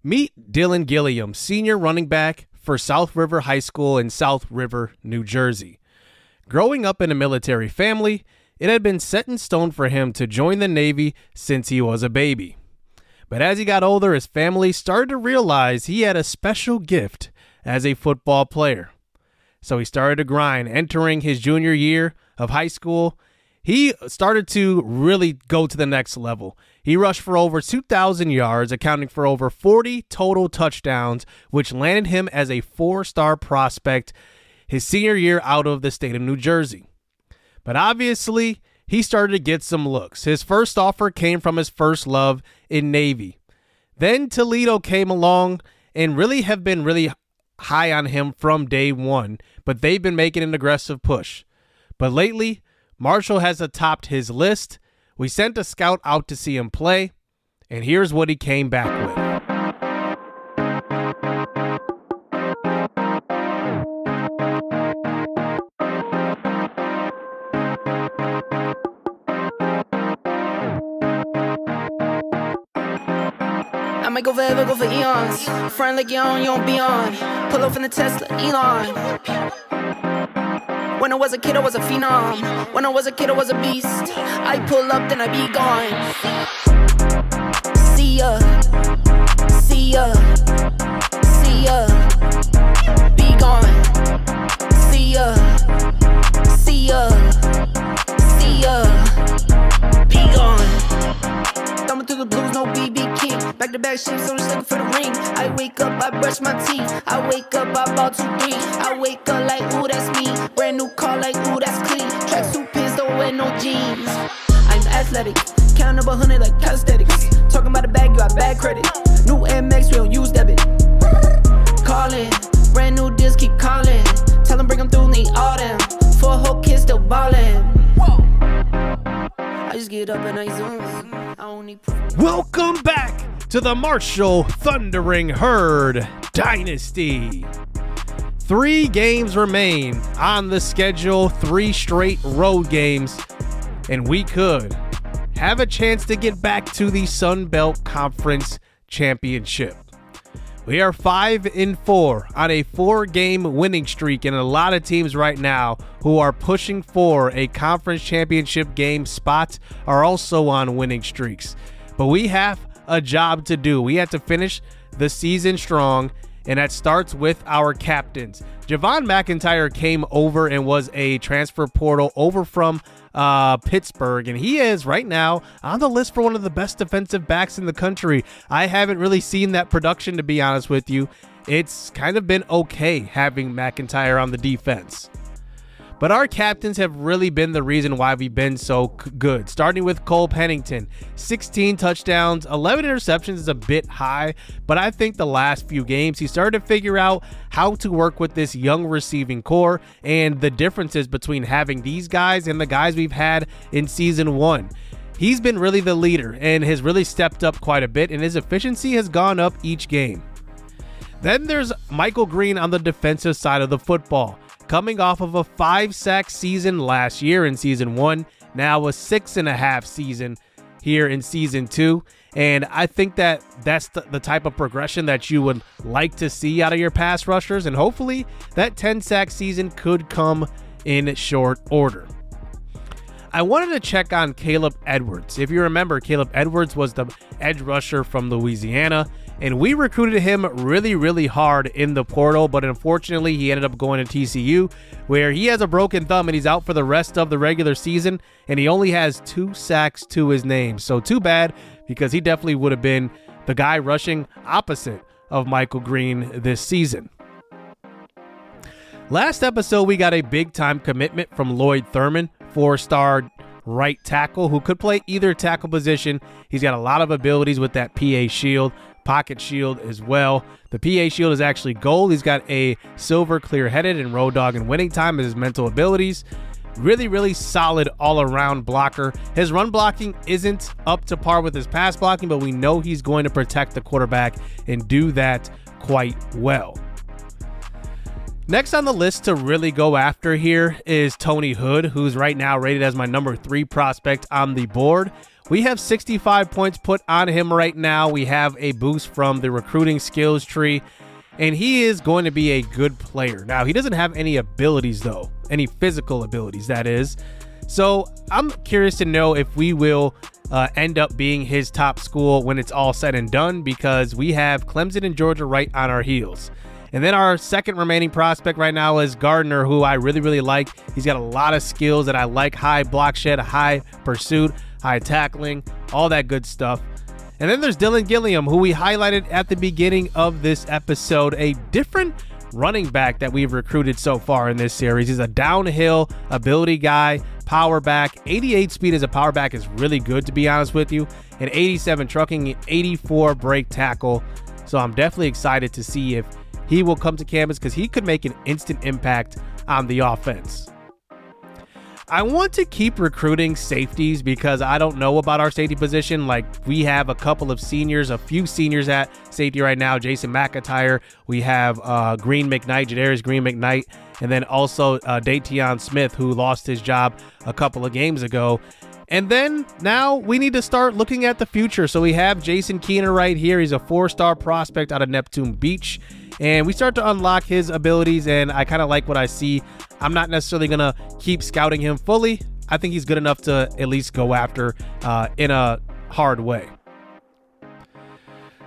Meet Dylan Gilliam, senior running back for South River High School in South River, New Jersey. Growing up in a military family, it had been set in stone for him to join the Navy since he was a baby. But as he got older, his family started to realize he had a special gift as a football player. So he started to grind. Entering his junior year of high school, he started to really go to the next level. He rushed for over 2,000 yards, accounting for over 40 total touchdowns, which landed him as a 4-star prospect his senior year out of the state of New Jersey. But obviously, he started to get some looks. His first offer came from his first love in Navy. Then Toledo came along and really have been really high on him from day one, but they've been making an aggressive push. But lately, Marshall has topped his list. We sent a scout out to see him play, and here's what he came back with. I might go forever, go for eons. Front like you don't be on. Pull up in the Tesla, Elon. When I was a kid, I was a phenom. When I was a kid, I was a beast. I pull up, then I be gone. See ya, see ya, see ya. Be gone. See ya, see ya, see ya. Be gone. Thumbing through the blues, no BB King. Back to back shit, so I'm just looking for the ring. I wake up, I brush my teeth. I wake up, I ball 2, 3. I wake up like, ooh, that's me. Brand new car, like, ooh, that's clean. Tracksuit pants, don't wear no jeans. I'm athletic, counting up 100 like calisthenics. Talking about a bag, you got bad credit. New MX, we don't use debit. Calling, brand new deals, keep calling. Tell them bring them through, need all them. 4 whole kids still ballin'. I just get up and I zoom. I don't need proof. Welcome back to the Marshall Thundering Herd Dynasty. 3 games remain on the schedule, 3 straight road games, and we could have a chance to get back to the Sun Belt Conference Championship. We are 5-4 on a 4-game winning streak, and a lot of teams right now who are pushing for a conference championship game spot are also on winning streaks. But we have a job to do. We have to finish the season strong, and that starts with our captains. Javon McIntyre came over and was a transfer portal over from Pittsburgh, and he is right now on the list for one of the best defensive backs in the country. I haven't really seen that production, to be honest with you. It's kind of been okay having McIntyre on the defense. But our captains have really been the reason why we've been so good. Starting with Cole Pennington, 16 touchdowns, 11 interceptions is a bit high, but I think the last few games he started to figure out how to work with this young receiving core and the differences between having these guys and the guys we've had in season 1. He's been really the leader and has really stepped up quite a bit, and his efficiency has gone up each game. Then there's Michael Green on the defensive side of the football. Coming off of a 5-sack season last year in season 1, now a 6.5 season here in season 2. And I think that that's the type of progression that you would like to see out of your pass rushers. And hopefully that 10-sack season could come in short order. I wanted to check on Caleb Edwards. If you remember, Caleb Edwards was the edge rusher from Louisiana, and we recruited him really, really hard in the portal, but unfortunately he ended up going to TCU, where he has a broken thumb and he's out for the rest of the regular season, and he only has 2 sacks to his name. So too bad, because he definitely would have been the guy rushing opposite of Michael Green this season. Last episode, we got a big-time commitment from Lloyd Thurman, 4-star right tackle who could play either tackle position. He's got a lot of abilities with that PA shield, pocket shield as well. The PA shield is actually gold. He's got a silver clear-headed and road dog and winning time as his mental abilities. Really, really solid all-around blocker. His run blocking isn't up to par with his pass blocking, but we know he's going to protect the quarterback and do that quite well. Next on the list to really go after here is Tony Hood, who's right now rated as my number 3 prospect on the board. we have 65 points put on him right now. We have a boost from the recruiting skills tree, and he is going to be a good player. Now, he doesn't have any abilities, though, any physical abilities, that is. So I'm curious to know if we will end up being his top school when it's all said and done, because we have Clemson and Georgia right on our heels. And then our second remaining prospect right now is Gardner, who I really, really like. He's got a lot of skills that I like: high block shed, high pursuit, high tackling, all that good stuff. And then there's Dylan Gilliam, who we highlighted at the beginning of this episode, a different running back that we've recruited so far in this series. He's a downhill ability guy, power back. 88 speed as a power back is really good, to be honest with you. And 87 trucking, 84 break tackle. So I'm definitely excited to see if he will come to campus, because he could make an instant impact on the offense. I want to keep recruiting safeties because I don't know about our safety position. Like, we have a couple of seniors, a few seniors at safety right now. Jason McIntyre. We have Green McKnight, Jadarius Green McKnight, and then also Dateon Smith, who lost his job a couple of games ago. And then now we need to start looking at the future. So we have Jason Keener right here. He's a 4-star prospect out of Neptune Beach. And we start to unlock his abilities, and I kind of like what I see. I'm not necessarily going to keep scouting him fully. I think he's good enough to at least go after in a hard way.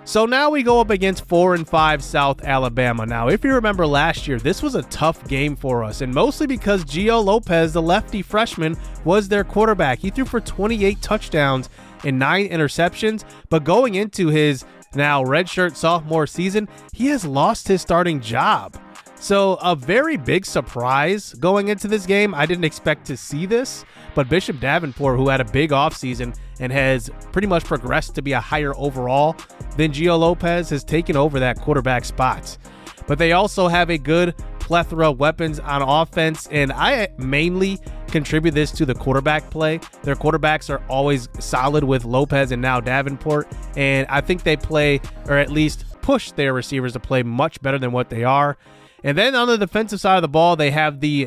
So now we go up against 4-5 South Alabama. Now, if you remember last year, this was a tough game for us, and mostly because Gio Lopez, the lefty freshman, was their quarterback. He threw for 28 touchdowns and 9 interceptions, but going into his now redshirt sophomore season, he has lost his starting job. So a very big surprise going into this game. I didn't expect to see this, but Bishop Davenport, who had a big offseason and has pretty much progressed to be a higher overall than Gio Lopez, has taken over that quarterback spot. But they also have a good plethora of weapons on offense, and I mainly contribute this to the quarterback play. Their quarterbacks are always solid with Lopez and now Davenport, and I think they play, or at least push their receivers to play much better than what they are. And then on the defensive side of the ball, they have the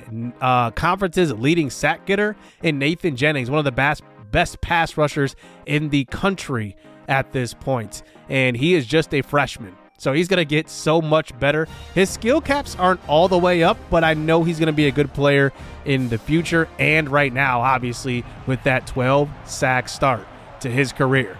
conference's leading sack getter in Nathan Jennings, one of the best pass rushers in the country at this point. And he is just a freshman, so he's going to get so much better. His skill caps aren't all the way up, but I know he's going to be a good player in the future and right now, obviously, with that 12-sack start to his career.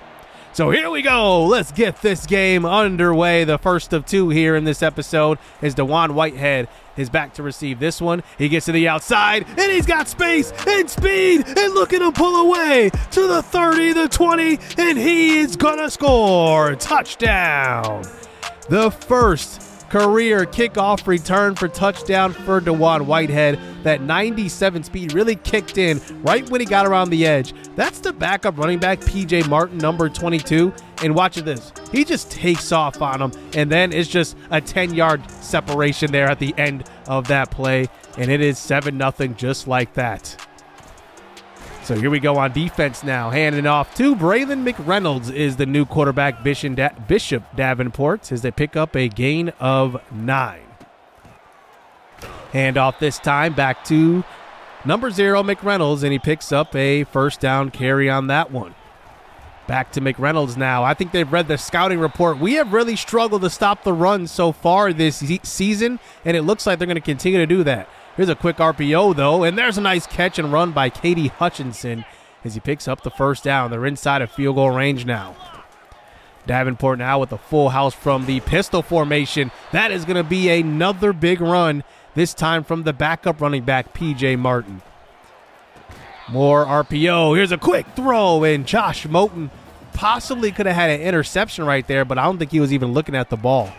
So here we go. Let's get this game underway. The first of two here in this episode is DeJuan Whitehead is back to receive this one. He gets to the outside, and he's got space and speed, and look at him pull away to the 30, the 20, and he is going to score. Touchdown. The first career kickoff return for touchdown for DeJuan Whitehead. That 97 speed really kicked in right when he got around the edge. That's the backup running back, PJ Martin, number 22. And watch this. He just takes off on him, and then it's just a 10-yard separation there at the end of that play. And it is 7-0 just like that. So here we go on defense now. Handing off to Braylon McReynolds is the new quarterback, Bishop Davenport, as they pick up a gain of 9. Handoff this time back to number 0, McReynolds, and he picks up a first down carry on that one. Back to McReynolds now. I think they've read the scouting report. We have really struggled to stop the run so far this season, and it looks like they're going to continue to do that. Here's a quick RPO, though, and there's a nice catch and run by Katie Hutchinson as he picks up the first down. They're inside of field goal range now. Davenport now with a full house from the pistol formation. That is going to be another big run, this time from the backup running back, PJ Martin. More RPO. Here's a quick throw, and Josh Moten possibly could have had an interception right there, but I don't think he was even looking at the ball.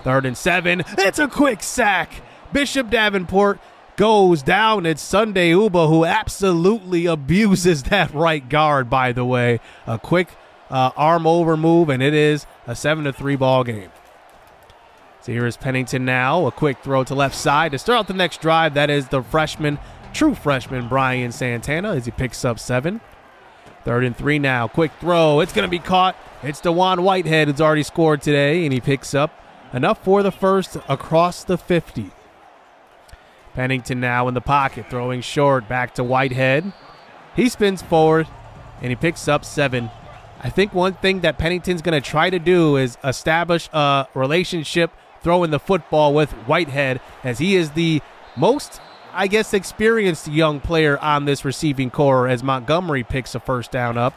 3rd and 7. It's a quick sack. Bishop Davenport goes down. It's Sunday Uba, who absolutely abuses that right guard, by the way. A quick arm over move, and it is a 7-3 ball game. So here is Pennington now. A quick throw to left side to start out the next drive. That is the true freshman, Brian Santana, as he picks up 7. 3rd and 3 now. Quick throw. It's going to be caught. It's DeJuan Whitehead, who's already scored today, and he picks up enough for the first across the 50. Pennington now in the pocket, throwing short back to Whitehead. He spins forward, and he picks up 7. I think one thing that Pennington's going to try to do is establish a relationship throwing the football with Whitehead, as he is the most, I guess, experienced young player on this receiving core, as Montgomery picks a first down up.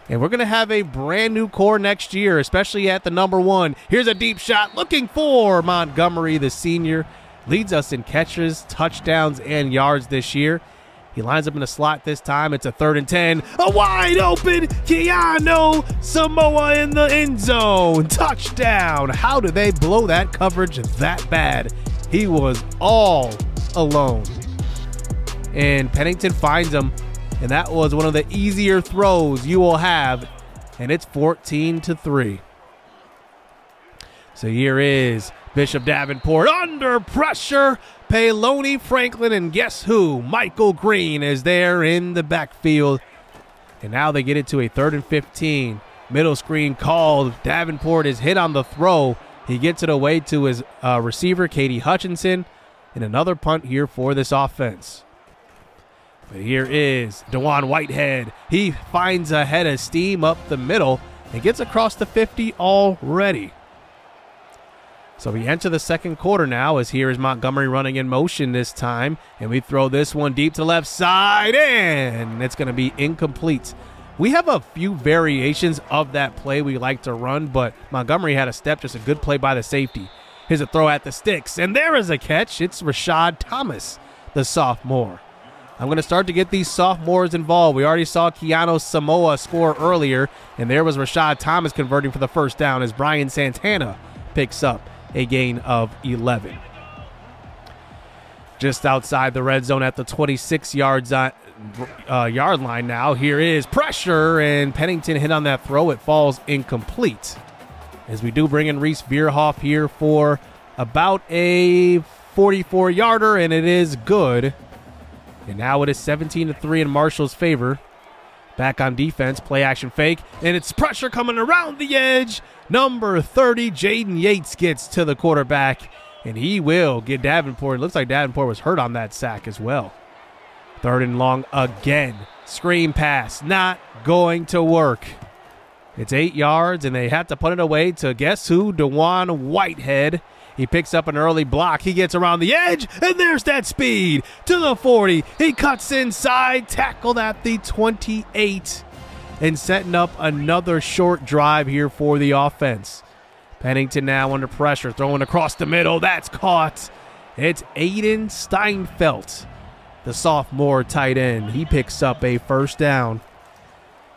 And we're going to have a brand new core next year, especially at the number 1. Here's a deep shot looking for Montgomery, the senior. Leads us in catches, touchdowns, and yards this year. He lines up in the slot this time. It's a 3rd and 10. A wide open Keanu Samoa in the end zone. Touchdown. How did they blow that coverage that bad? He was all alone. And Pennington finds him. And that was one of the easier throws you will have. And it's 14-3. So here is Bishop Davenport under pressure. Peloni Franklin, and guess who? Michael Green is there in the backfield. And now they get it to a 3rd and 15. Middle screen called. Davenport is hit on the throw. He gets it away to his receiver, Katie Hutchinson. And another punt here for this offense. But here is DeJuan Whitehead. He finds a head of steam up the middle and gets across the 50 already. So we enter the second quarter now, as here is Montgomery running in motion this time. And we throw this one deep to the left side, and it's going to be incomplete. We have a few variations of that play we like to run, but Montgomery had a step, just a good play by the safety. Here's a throw at the sticks, and there is a catch. It's Rashad Thomas, the sophomore. I'm going to start to get these sophomores involved. We already saw Keanu Samoa score earlier, and there was Rashad Thomas converting for the first down as Brian Santana picks up a gain of 11. Just outside the red zone at the 26-yard line now. Here is pressure, and Pennington hit on that throw. It falls incomplete. As we do bring in Reese Bierhoff here for about a 44-yarder, and it is good. And now it is 17-3 in Marshall's favor. Back on defense, play action fake, and it's pressure coming around the edge. Number 30, Jaden Yates gets to the quarterback, and he will get Davenport. It looks like Davenport was hurt on that sack as well. 3rd and long again. Screen pass, not going to work. It's 8 yards, and they have to put it away to guess who? DeJuan Whitehead. He picks up an early block. He gets around the edge, and there's that speed to the 40. He cuts inside, tackled at the 28, and setting up another short drive here for the offense. Pennington now under pressure, throwing across the middle. That's caught. It's Aiden Steinfeld, the sophomore tight end. He picks up a first down.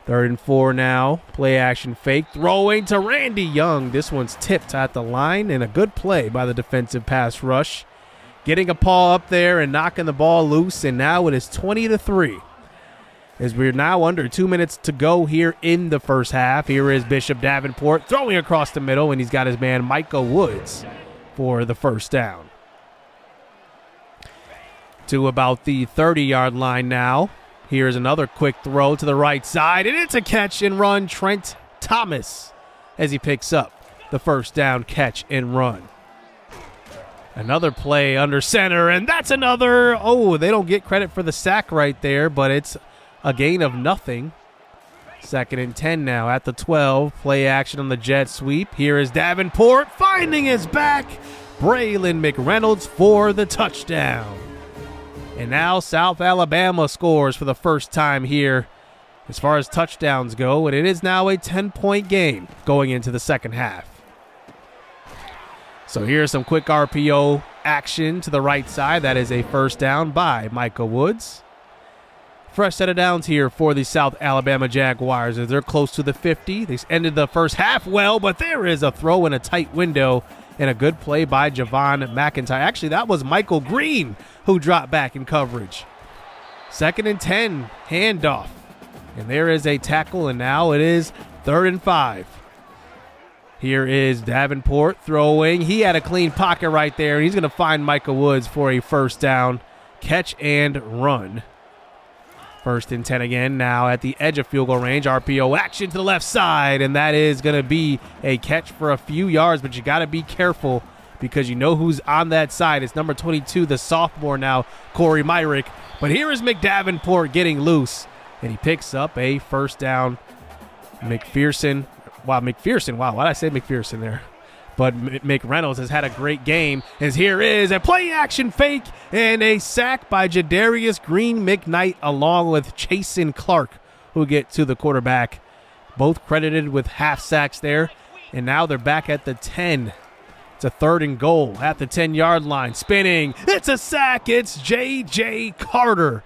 3rd and 4 now. Play action fake. Throwing to Randy Young. This one's tipped at the line, and a good play by the defensive pass rush. Getting a paw up there and knocking the ball loose, and now it is 20-3. As we're now under 2 minutes to go here in the first half. Here is Bishop Davenport throwing across the middle, and he's got his man Micah Woods for the first down. To about the 30-yard line now. Here's another quick throw to the right side, and it's a catch and run. Trent Thomas as he picks up the first down catch and run. Another play under center, and that's another. Oh, they don't get credit for the sack right there, but it's a gain of nothing. 2nd and 10 now at the 12. Play action on the jet sweep. Here is Davenport finding his back. Braylon McReynolds for the touchdown. And now South Alabama scores for the first time here as far as touchdowns go, and it is now a 10-point game going into the second half. So here's some quick RPO action to the right side. That is a first down by Micah Woods. Fresh set of downs here for the South Alabama Jaguars as they're close to the 50. They ended the first half well, but there is a throw in a tight window and a good play by Javon McIntyre. Actually, that was Michael Green who dropped back in coverage. 2nd and 10, handoff. And there is a tackle, and now it is 3rd and 5. Here is Davenport throwing. He had a clean pocket right there, and he's going to find Micah Woods for a first down catch and run. 1st and 10 again, now at the edge of field goal range. RPO action to the left side, and that is going to be a catch for a few yards, but you got to be careful because you know who's on that side. It's number 22, the sophomore now, Corey Myrick. But here is McDavenport getting loose, and he picks up a first down. McPherson, wow, why did I say McPherson there? But McReynolds has had a great game, as here is a play-action fake and a sack by Jadarius Green McKnight along with Chasen Clark, who get to the quarterback. Both credited with half sacks there, and now they're back at the 10. It's a 3rd and goal at the 10-yard line. Spinning, it's a sack, it's J.J. Carter.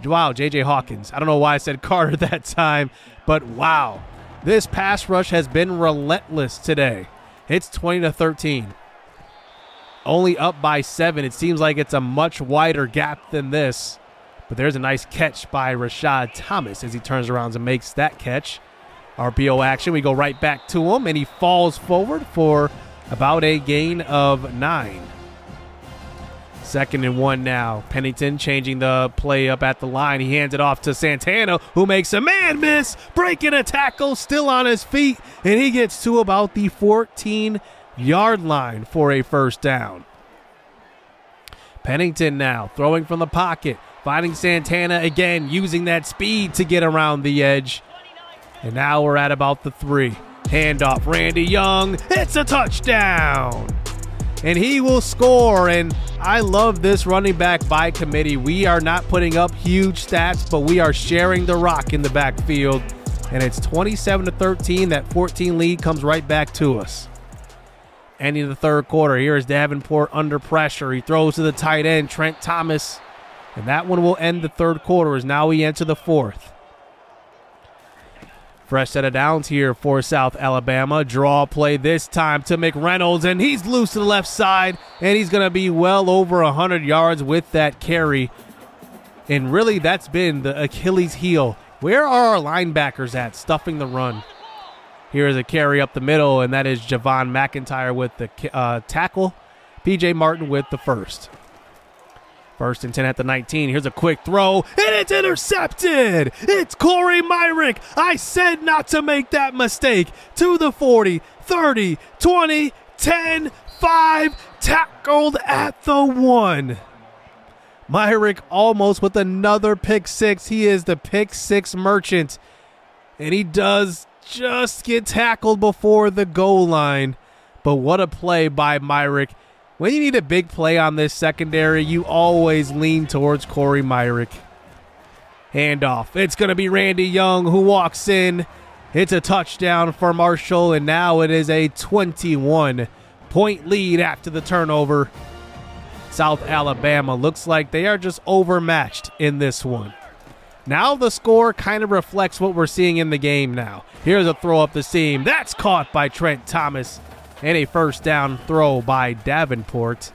Wow, J.J. Hawkins. I don't know why I said Carter that time, but wow. This pass rush has been relentless today. It's 20-13. Only up by 7. It seems like it's a much wider gap than this. But there's a nice catch by Rashad Thomas as he turns around and makes that catch. RPO action. We go right back to him, and he falls forward for about a gain of 9. 2nd and 1 now. Pennington changing the play up at the line. He hands it off to Santana, who makes a man miss, breaking a tackle, still on his feet, and he gets to about the 14-yard line for a first down. Pennington now throwing from the pocket, finding Santana again, using that speed to get around the edge. And now we're at about the 3. Handoff, Randy Young. It's a touchdown. And he will score, and I love this running back by committee. We are not putting up huge stats, but we are sharing the rock in the backfield, and it's 27-13. That 14 lead comes right back to us. Ending the 3rd quarter, here is Davenport under pressure. He throws to the tight end, Trent Thomas, and that one will end the 3rd quarter as now we enter the 4th. Fresh set of downs here for South Alabama. Draw play this time to McReynolds, and he's loose to the left side, and he's going to be well over 100 yards with that carry. And really, that's been the Achilles heel. Where are our linebackers at stuffing the run? Here is a carry up the middle, and that is Javon McIntyre with the tackle. P.J. Martin with the first. 1st and 10 at the 19. Here's a quick throw, and it's intercepted. It's Corey Myrick. I said not to make that mistake. To the 40, 30, 20, 10, 5, tackled at the 1. Myrick almost with another pick 6. He is the pick 6 merchant, and he does just get tackled before the goal line. But what a play by Myrick. When you need a big play on this secondary, you always lean towards Corey Myrick. Handoff. It's going to be Randy Young who walks in. It's a touchdown for Marshall, and now it is a 21-point lead after the turnover. South Alabama looks like they are just overmatched in this one. Now the score kind of reflects what we're seeing in the game now. Here's a throw up the seam. That's caught by Trent Thomas. And a first down throw by Davenport.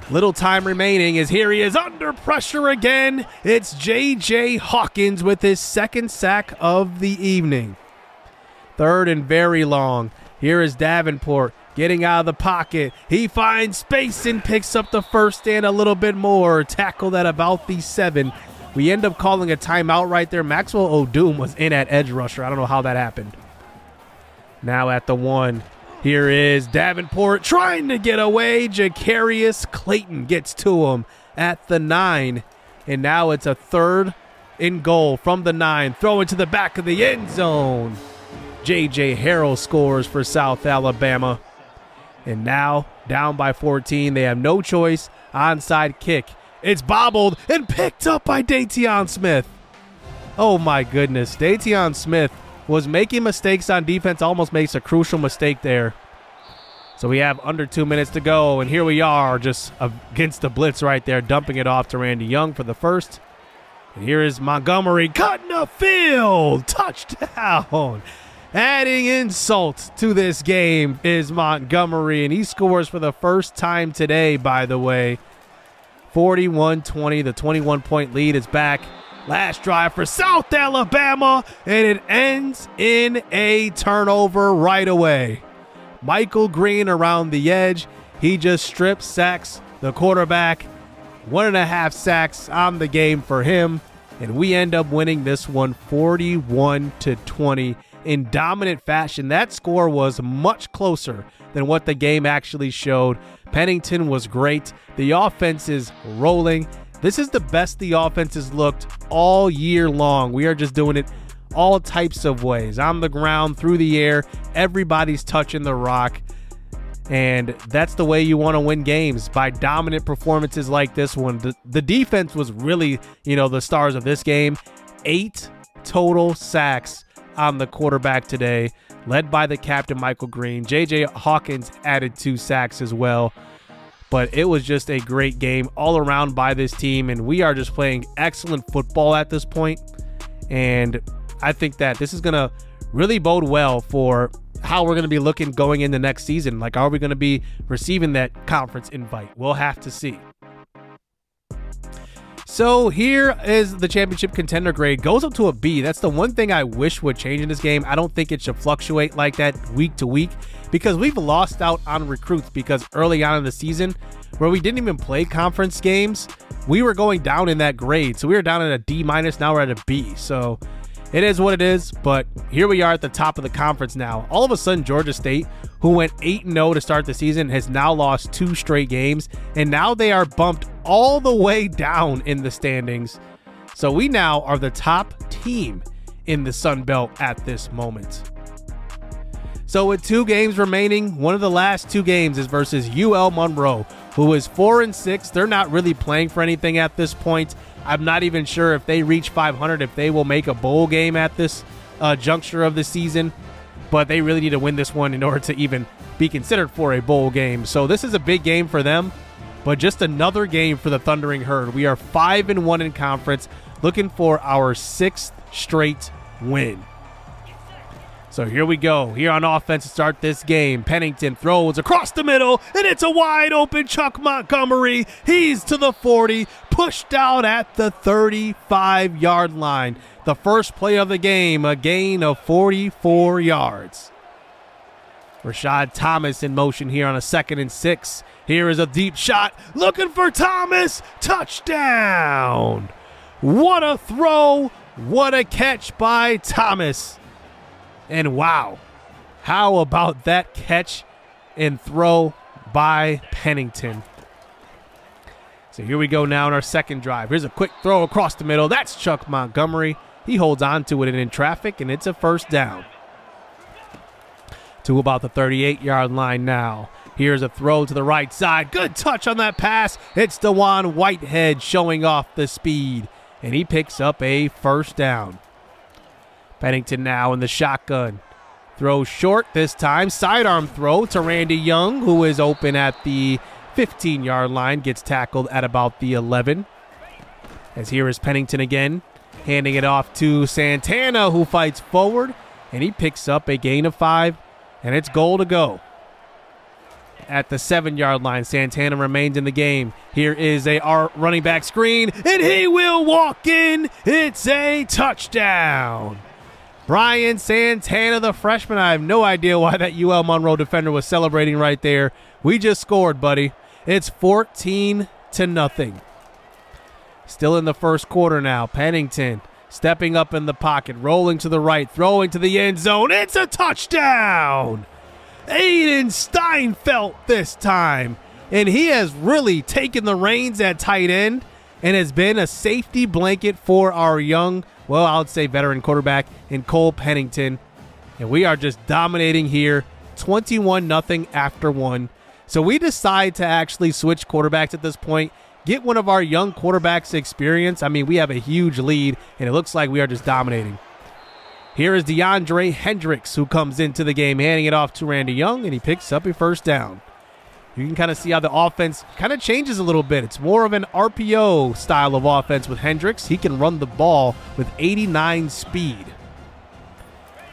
Little time remaining as here he is under pressure again. It's J.J. Hawkins with his 2nd sack of the evening. 3rd and very long. Here is Davenport getting out of the pocket. He finds space and picks up the first and a little bit more. Tackled at about the 7. We end up calling a timeout right there. Maxwell O'Doom was in at edge rusher. I don't know how that happened. Now at the 1. Here is Davenport trying to get away. Jacarius Clayton gets to him at the 9. And now it's a 3rd and goal from the 9. Throw it to the back of the end zone. J.J. Harrell scores for South Alabama. And now, down by 14, they have no choice. Onside kick. It's bobbled and picked up by Dateon Smith. Oh my goodness. Dateon Smith was making mistakes on defense, almost makes a crucial mistake there. So we have under 2 minutes to go, and here we are just against the blitz right there, dumping it off to Randy Young for the first. And here is Montgomery cutting the field. Touchdown. Adding insult to this game is Montgomery, and he scores for the first time today, by the way. 41-20, the 21-point lead is back. Last drive for South Alabama, and it ends in a turnover right away. Michael Green around the edge. He just strip sacks the quarterback. 1.5 sacks on the game for him, and we end up winning this one 41-20 in dominant fashion. That score was much closer than what the game actually showed. Pennington was great. The offense is rolling. This is the best the offense has looked all year long. We are just doing it all types of ways. On the ground, through the air, everybody's touching the rock. And that's the way you want to win games, by dominant performances like this one. The defense was really, the stars of this game. 8 total sacks on the quarterback today, led by the captain, Michael Green. J.J. Hawkins added 2 sacks as well. But it was just a great game all around by this team, and we are just playing excellent football at this point. And I think that this is going to really bode well for how we're going to be looking going into next season. Like, are we going to be receiving that conference invite? We'll have to see. So here is the championship contender grade. Goes up to a B. That's the one thing I wish would change in this game. I don't think it should fluctuate like that week to week, because we've lost out on recruits, because early on in the season, where we didn't even play conference games, we were going down in that grade. So we were down at a D-. Now we're at a B. So it is what it is, but here we are at the top of the conference now. All of a sudden, Georgia State, who went 8-0 to start the season, has now lost 2 straight games, and now they are bumped all the way down in the standings. So we now are the top team in the Sun Belt at this moment. So with 2 games remaining, one of the last 2 games is versus UL Monroe, who is 4-6. They're not really playing for anything at this point. I'm not even sure if they reach 500, if they will make a bowl game at this juncture of the season, but they really need to win this one in order to even be considered for a bowl game. So this is a big game for them, but just another game for the Thundering Herd. We are 5-1 in conference, looking for our 6th straight win. So here we go. Here on offense to start this game. Pennington throws across the middle, and it's a wide open Chuck Montgomery. He's to the 40, pushed out at the 35-yard line. The first play of the game, a gain of 44 yards. Rashad Thomas in motion here on a 2nd and 6. Here is a deep shot, looking for Thomas. Touchdown! What a throw, what a catch by Thomas. And wow, how about that catch and throw by Pennington? So here we go now in our 2nd drive. Here's a quick throw across the middle. That's Chuck Montgomery. He holds on to it in traffic, and it's a 1st down. To about the 38-yard line now. Here's a throw to the right side. Good touch on that pass. It's DeJuan Whitehead showing off the speed, and he picks up a 1st down. Pennington now in the shotgun. Throws short this time. Sidearm throw to Randy Young, who is open at the 15-yard line. Gets tackled at about the 11. As here is Pennington again, handing it off to Santana, who fights forward, and he picks up a gain of 5, and it's goal to go. At the 7-yard line, Santana remains in the game. Here is a running back screen, and he will walk in. It's a touchdown. Brian Santana, the freshman. I have no idea why that UL Monroe defender was celebrating right there. We just scored, buddy. It's 14-0. Still in the 1st quarter now. Pennington stepping up in the pocket, rolling to the right, throwing to the end zone. It's a touchdown. Aiden Steinfeld this time. And he has really taken the reins at tight end and has been a safety blanket for our young, well, I would say veteran quarterback in Cole Pennington. And we are just dominating here, 21-0 after 1. So we decide to actually switch quarterbacks at this point, get one of our young quarterbacks experience. I mean, we have a huge lead, and it looks like we are just dominating. Here is DeAndre Hendricks, who comes into the game, handing it off to Randy Young, and he picks up a 1st down. You can kind of see how the offense kind of changes a little bit. It's more of an RPO style of offense with Hendricks. He can run the ball with 89 speed.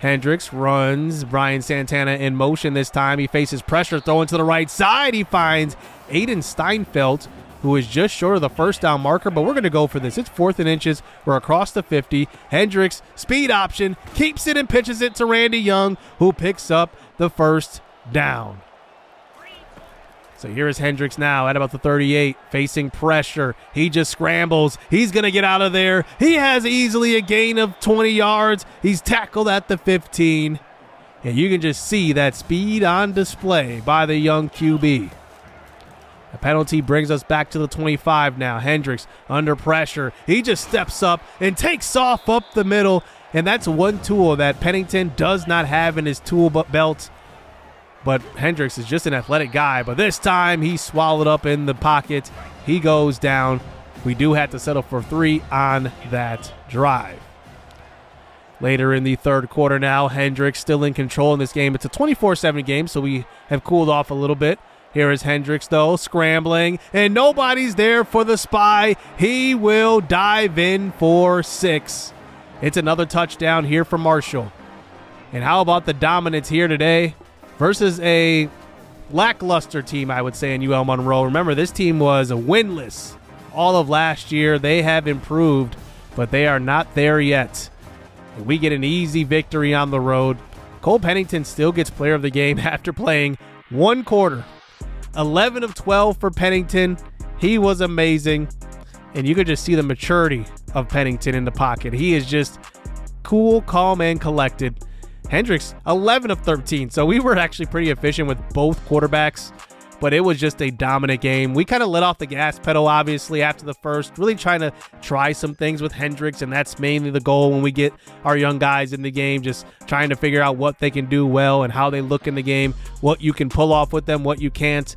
Hendricks runs Brian Santana in motion this time. He faces pressure, throwing to the right side. He finds Aiden Steinfeld, who is just short of the 1st down marker, but we're going to go for this. It's 4th and inches. We're across the 50. Hendricks, speed option, keeps it and pitches it to Randy Young, who picks up the 1st down. So here is Hendricks now at about the 38, facing pressure. He just scrambles. He's going to get out of there. He has easily a gain of 20 yards. He's tackled at the 15. And you can just see that speed on display by the young QB. A penalty brings us back to the 25 now. Hendricks under pressure. He just steps up and takes off up the middle. And that's one tool that Pennington does not have in his tool belt. But Hendricks is just an athletic guy. But this time he swallowed up in the pocket. He goes down. We do have to settle for 3 on that drive. Later in the third quarter now, Hendricks still in control in this game. It's a 24-7 game, so we have cooled off a little bit. Here is Hendricks, though, scrambling, and nobody's there for the spy. He will dive in for 6. It's another touchdown here for Marshall. And how about the dominance here today versus a lackluster team, I would say, in UL Monroe. Remember, this team was winless all of last year. They have improved, but they are not there yet. And we get an easy victory on the road. Cole Pennington still gets player of the game after playing 1 quarter. 11 of 12 for Pennington. He was amazing. And you could just see the maturity of Pennington in the pocket. He is just cool, calm, and collected. Hendricks, 11 of 13. So we were actually pretty efficient with both quarterbacks. But it was just a dominant game. We kind of let off the gas pedal, obviously, after the first. Really trying to try some things with Hendricks, and that's mainly the goal when we get our young guys in the game, just trying to figure out what they can do well and how they look in the game, what you can pull off with them, what you can't.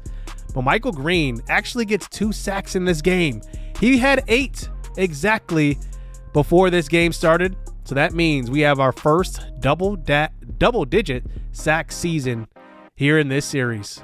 But Michael Green actually gets 2 sacks in this game. He had 8 exactly before this game started. So that means we have our first double-digit sack season here in this series.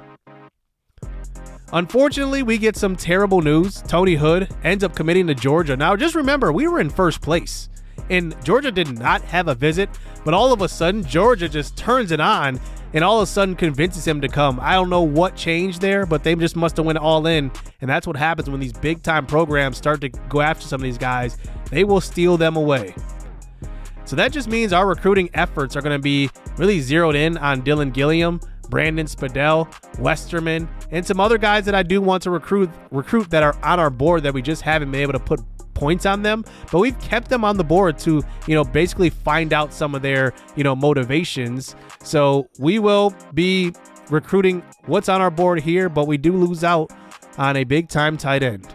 Unfortunately, we get some terrible news. Tony Hood ends up committing to Georgia. Now, just remember, we were in first place, and Georgia did not have a visit, but all of a sudden, Georgia just turns it on, and all of a sudden convinces him to come. I don't know what changed there, but they just must have went all in, and that's what happens when these big-time programs start to go after some of these guys. They will steal them away. So that just means our recruiting efforts are going to be really zeroed in on Dylan Gilliam, Brandon Spadell, Westerman, and some other guys that I do want to recruit that are on our board that we just haven't been able to put points on them, but we've kept them on the board to, basically find out some of their, motivations. So we will be recruiting what's on our board here, but we do lose out on a big time tight end.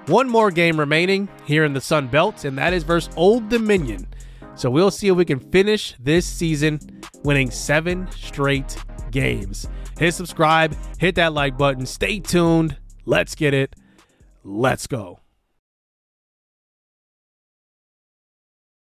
One more game remaining here in the Sun Belt, and that is versus Old Dominion. So we'll see if we can finish this season winning 7 straight games. Hit subscribe, hit that like button, stay tuned. Let's get it. Let's go.